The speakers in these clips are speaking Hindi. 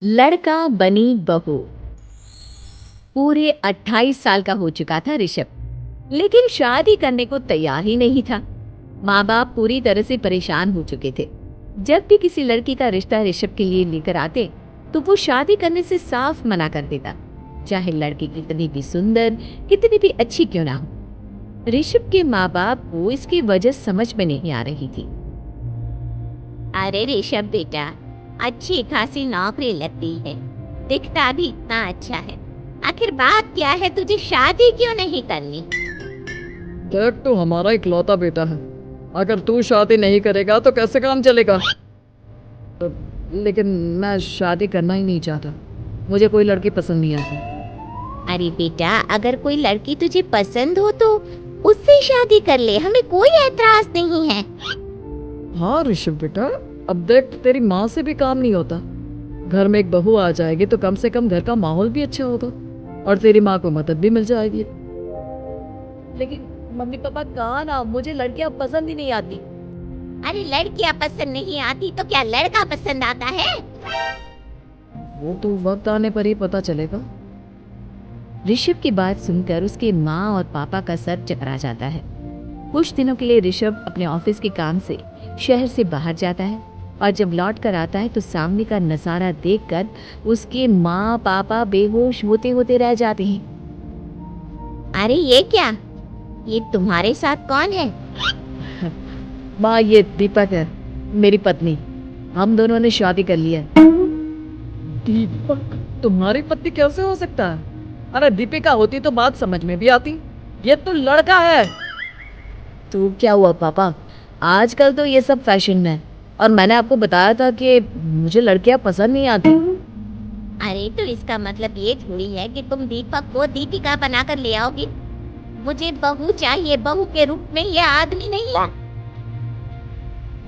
लड़का बनी बहू। पूरे 28 साल का हो चुका था ऋषभ, लेकिन शादी करने को तैयार ही नहीं था। माँ बाप पूरी तरह से परेशान हो चुके थे। जब भी किसी लड़की का रिश्ता ऋषभ के लिए लेकर आते तो वो शादी करने से साफ मना कर देता, चाहे लड़की कितनी भी सुंदर, कितनी भी अच्छी क्यों ना हो। ऋषभ के माँ बाप को इसकी वजह समझ में नहीं आ रही थी। अरे ऋषभ बेटा, अच्छी खासी नौकरी लगती है, दिखता भी इतना अच्छा है। आखिर बात क्या है, तुझे शादी क्यों नहीं करनी? देख, तू हमारा इकलौता बेटा है। अगर तू शादी नहीं करेगा तो कैसे काम चलेगा? लेकिन मैं शादी करना ही नहीं चाहता। मुझे कोई लड़की पसंद नहीं आती। अरे बेटा, अगर कोई लड़की तुझे पसंद हो तो उससे शादी कर ले, हमें कोई ऐतराज नहीं है। हाँ ऋषभ बेटा, अब देख, तेरी माँ से भी काम नहीं होता। घर में एक बहू आ जाएगी तो कम से कम घर का माहौल भी अच्छा होगा और तेरी माँ को मदद भी मिल जाएगी। लेकिन मम्मी पापा कहाँ ना, मुझे लड़कियां पसंद ही नहीं आती। अरे लड़कियां पसंद नहीं आती तो क्या लड़का पसंद आता है? वो तो वक्त आने पर ही पता चलेगा। ऋषभ की बात सुनकर उसके माँ और पापा का सर चकरा जाता है। कुछ दिनों के लिए ऋषभ अपने ऑफिस के काम से शहर से बाहर जाता है और जब लौट कर आता है तो सामने का नजारा देखकर उसके माँ पापा बेहोश होते होते रह जाते हैं। अरे ये क्या, ये तुम्हारे साथ कौन है? माँ, ये दीपक है, मेरी पत्नी। हम दोनों ने शादी कर ली है। दीपक तुम्हारी पत्नी कैसे हो सकता है? अरे दीपिका होती तो बात समझ में भी आती। ये तो लड़का है। तो क्या हुआ पापा, आजकल तो ये सब फैशन में है और मैंने आपको बताया था कि मुझे लड़कियां पसंद नहीं आती। अरे तो इसका मतलब ये थोड़ी है कि तुम दीपक को दीपिका बनाकर ले आओगी। मुझे बहू चाहिए, बहू के रूप में, ये आदमी नहीं।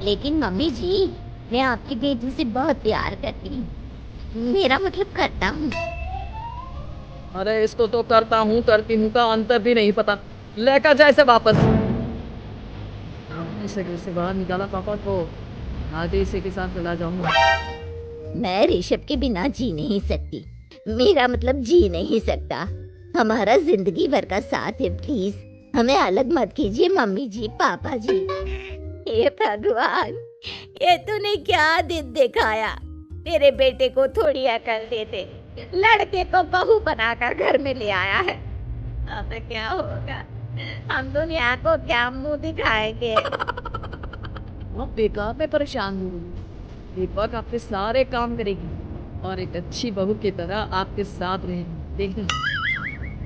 लेकिन मम्मी जी, मैं आपकी बेटी से बहुत प्यार करती हूँ, मेरा मतलब करता हूँ। अरे इसको तो करता हूँ करती हूँ का अंतर भी नहीं पता। लेकर जाए इसे वापस। इसे घर से बाहर निकाला पापा को, आगे इसी के साथ चला जाऊंगा। मैं ऋषभ के बिना जी नहीं सकती, मेरा मतलब जी नहीं सकता। हमारा जिंदगी भर का साथ है, प्लीज हमें अलग मत कीजिए मम्मी जी, पापा जी। हे भगवान, ये तूने क्या दिन दिखाया? तेरे बेटे को थोड़ी अकल देते, लड़के को बहू बनाकर घर में ले आया है। अब क्या होगा? हम दुनिया को क्या मुंह दिखाएंगे? वो बेकार में परेशान हूँ। दीपक आपके सारे काम करेगी और एक अच्छी बहू की तरह आपके साथ रहेगी। देखना,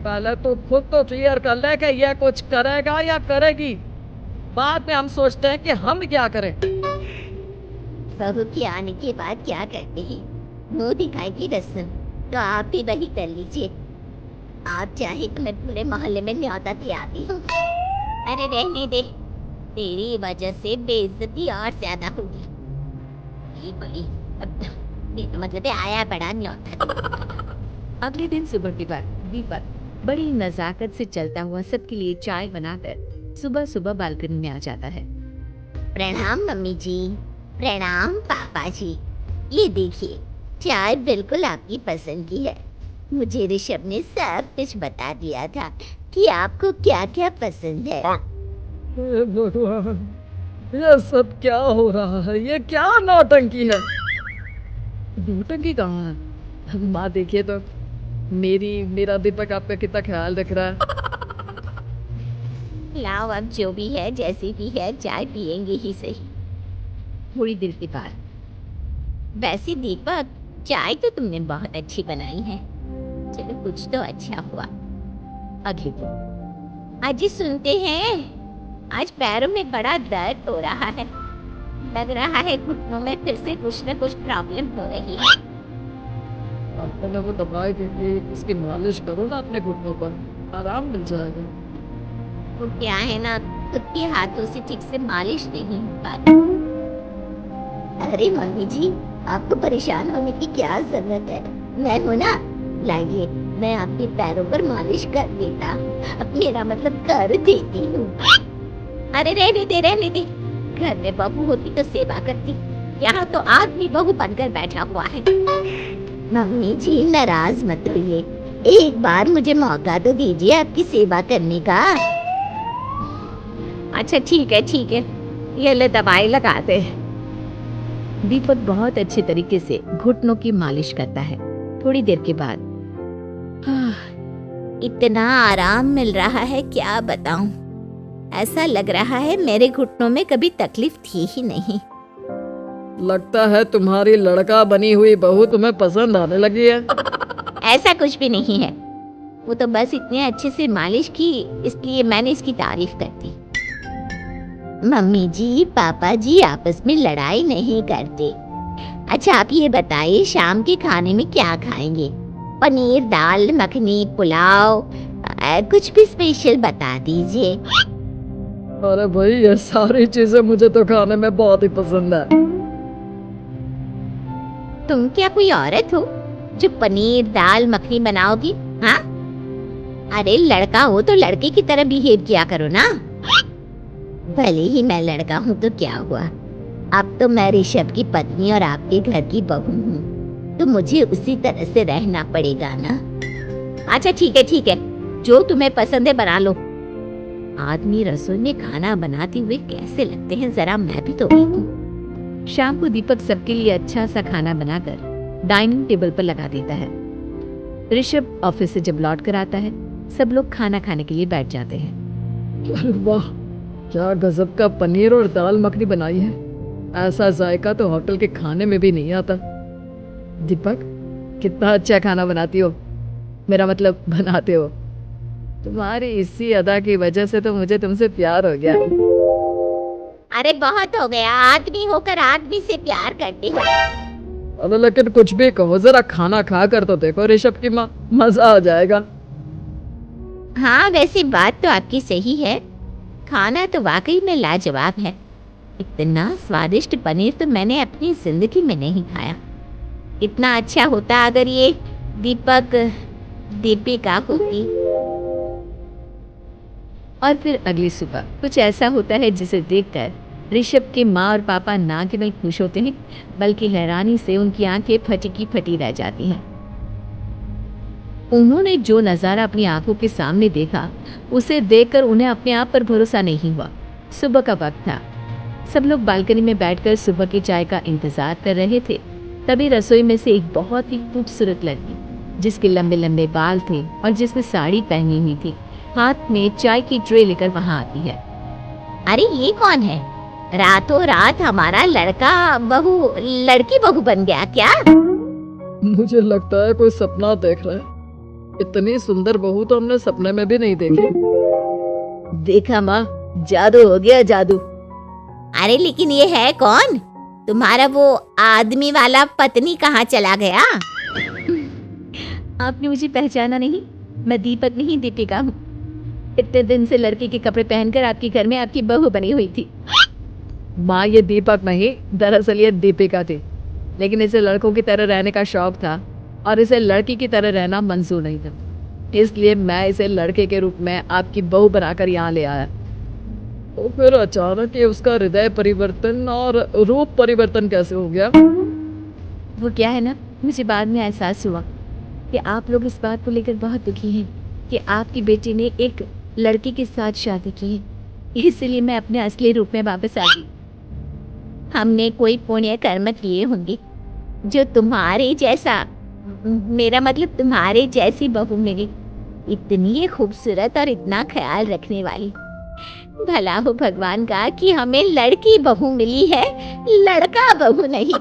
पहले तो खुद तो क्लियर कर ले कि यह कुछ करेगा या करेगी। बाद में हम सोचते हैं कि हम क्या करें। बहू के आने के बाद क्या करते हैं? मुंह दिखाई की रस्म तो आप भी वही कर लीजिए। आप चाहे तो मैं पूरे मोहल्ले में न्योता खिलाती हूँ। अरे रहने दे, तेरी वजह से बेइज्जती और ज्यादा होगी। ये बड़ी, अब ये तो मतलब है आया बड़ा न्योता। अगले दिन सुबह के बाद दीपक बड़ी नजाकत से चलता हुआ सबके लिए चाय बनाकर सुबह सुबह बालकनी में आ जाता है। प्रणाम मम्मी जी, प्रणाम पापा जी। ये देखिए, चाय बिल्कुल आपकी पसंद की है। मुझे ऋषभ ने सब कुछ बता दिया था कि आपको क्या क्या पसंद है। हे भगवान, ये सब क्या हो रहा है? ये क्या नौटंकी है? नौटंकी कहाँ है? माँ देखिए तो, मेरा दीपक आपका कितना ख्याल रख रहा है। लाओ, अब जो भी है जैसी भी है, चाय पियेंगे ही सही। थोड़ी देर के बाद, वैसे दीपक, चाय तो तुमने बहुत अच्छी बनाई है। चलो कुछ तो अच्छा हुआ। अगले दिन अजी सुनते हैं, आज पैरों में बड़ा दर्द हो रहा है। लग रहा है घुटनों में फिर से कुछ न कुछ प्रॉब्लम हो रही है। आपने वो दवाई दे दी, इसकी मालिश करो ना अपने घुटनों पर, आराम मिल जाएगा। वो क्या है ना, खुद के हाथों से ठीक से मालिश नहीं हो पाती। अरे मम्मी जी, आपको परेशान होने की क्या जरूरत है? मैं हूं ना, लाइए मैं आपके पैरों पर मालिश कर देता, अब मेरा मतलब कर देती हूँ। अरे रहने दे, घर में बहू होती तो सेवा करती, यहाँ तो आदमी बहू बनकर बैठा हुआ है। मम्मी जी नाराज मत होइए, एक बार मुझे मौका तो दीजिए आपकी सेवा करने का। अच्छा ठीक है, ये ले दवाई लगाते हैं। दीपक बहुत अच्छे तरीके से घुटनों की मालिश करता है। थोड़ी देर के बाद इतना आराम मिल रहा है क्या बताऊं। ऐसा लग रहा है मेरे घुटनों में कभी तकलीफ थी ही नहीं। लगता है तुम्हारी लड़का बनी हुई बहू तुम्हें पसंद आने लगी है। ऐसा कुछ भी नहीं है, वो तो बस इतने अच्छे से मालिश की इसलिए मैंने इसकी तारीफ कर दी। मम्मी जी पापा जी आपस में लड़ाई नहीं करते। अच्छा आप ये बताइए शाम के खाने में क्या खाएंगे? पनीर दाल मखनी पुलाव कुछ भी स्पेशल बता दीजिए। अरे भाई ये सारी चीजें मुझे तो खाने में बहुत ही पसंद है। तुम क्या कोई औरत हो जो पनीर दाल मखनी बनाओगी? हाँ, अरे लड़का हो तो लड़के की तरह बिहेव किया करो ना। भले ही मैं लड़का हूँ तो क्या हुआ, अब तो मैं ऋषभ की पत्नी और आपके घर की बहू हूँ, तो मुझे उसी तरह से रहना पड़ेगा ना। अच्छा ठीक है, जो तुम्हें पसंद है बना लो। आदमी रसोई में खाना बनाते हुए कैसे लगते हैं जरा मैं भी तो देखूं। शाम को दीपक सबके लिए अच्छा सा खाना बनाकर डाइनिंग टेबल पर लगा देता है। ऋषभ ऑफिस से जब लौट कर आता है, सब लोग खाना खाने के लिए बैठ जाते हैं। अरे वाह, क्या गजब का पनीर और दाल मखनी बनाई है। ऐसा जायका तो होटल के खाने में भी नहीं आता। दीपक कितना अच्छा खाना बनाती हो, मेरा मतलब बनाते हो। तुम्हारी इसी अदा की वजह से तो मुझे तुमसे प्यार हो गया। अरे बहुत हो गया, आदमी होकर आदमी से प्यार करते हैं। अरे लेकिन कुछ भी कहो, जरा खाना खा कर तो देखो ऋषभ की माँ, मजा आ जाएगा। हाँ वैसे बात तो आपकी सही है, खाना तो वाकई में लाजवाब है। इतना स्वादिष्ट पनीर तो मैंने अपनी जिंदगी में नहीं खाया। इतना अच्छा होता अगर ये दीपिका होती। और फिर अगली सुबह कुछ ऐसा होता है जिसे देखकर ऋषभ के माँ और पापा ना केवल खुश होते हैं बल्कि हैरानी से उनकी आंखें फटी की फटी रह जाती हैं। उन्होंने जो नज़ारा अपनी आंखों के सामने देखा उसे देखकर उन्हें अपने आप पर भरोसा नहीं हुआ। सुबह का वक्त था, सब लोग बालकनी में बैठकर सुबह की चाय का इंतजार कर रहे थे। तभी रसोई में से एक बहुत ही खूबसूरत लड़की जिसके लंबे लंबे बाल थे और जिसने साड़ी पहनी हुई थी, हाथ में चाय की ट्रे लेकर वहां आती है। अरे ये कौन है? रातों रात हमारा लड़की बहू बन गया क्या? मुझे लगता है कोई सपना देख रहा है। इतनी सुंदर बहू तो हमने सपने में भी नहीं देखी। देखा माँ, जादू हो गया जादू। अरे लेकिन ये है कौन? तुम्हारा वो आदमी वाला पत्नी कहाँ चला गया? आपने मुझे पहचाना नहीं? मैं दीपक नहीं दीपिका हूँ। इतने दिन से लड़के के कपड़े पहनकर आपके घर में आपकी बहू बनी हुई थी। माँ ये दीपक नहीं, दरअसल ये दीपिका थी, लेकिन इसे लड़कों की तरह रहने का शौक था और इसे लड़की की तरह रहना मंजूर नहीं था, इसलिए मैं इसे लड़के के रूप में आपकी बहू बनाकर यहाँ ले आया। तो फिर अचानक ये उसका हृदय परिवर्तन और रूप परिवर्तन कैसे हो गया? वो क्या है ना, मुझे बाद में एहसास हुआ कि आप लोग इस बात को लेकर बहुत दुखी हैं कि आपकी बेटी ने एक लड़की के साथ शादी की है, इसलिए मैं अपने असली रूप में वापस आ गई। हमने कोई पुण्य कर्म किए होंगे जो तुम्हारे जैसा, मेरा मतलब तुम्हारे जैसी बहू मिली, इतनी खूबसूरत और इतना ख्याल रखने वाली। भला हो भगवान का कि हमें लड़की बहू मिली है, लड़का बहू नहीं।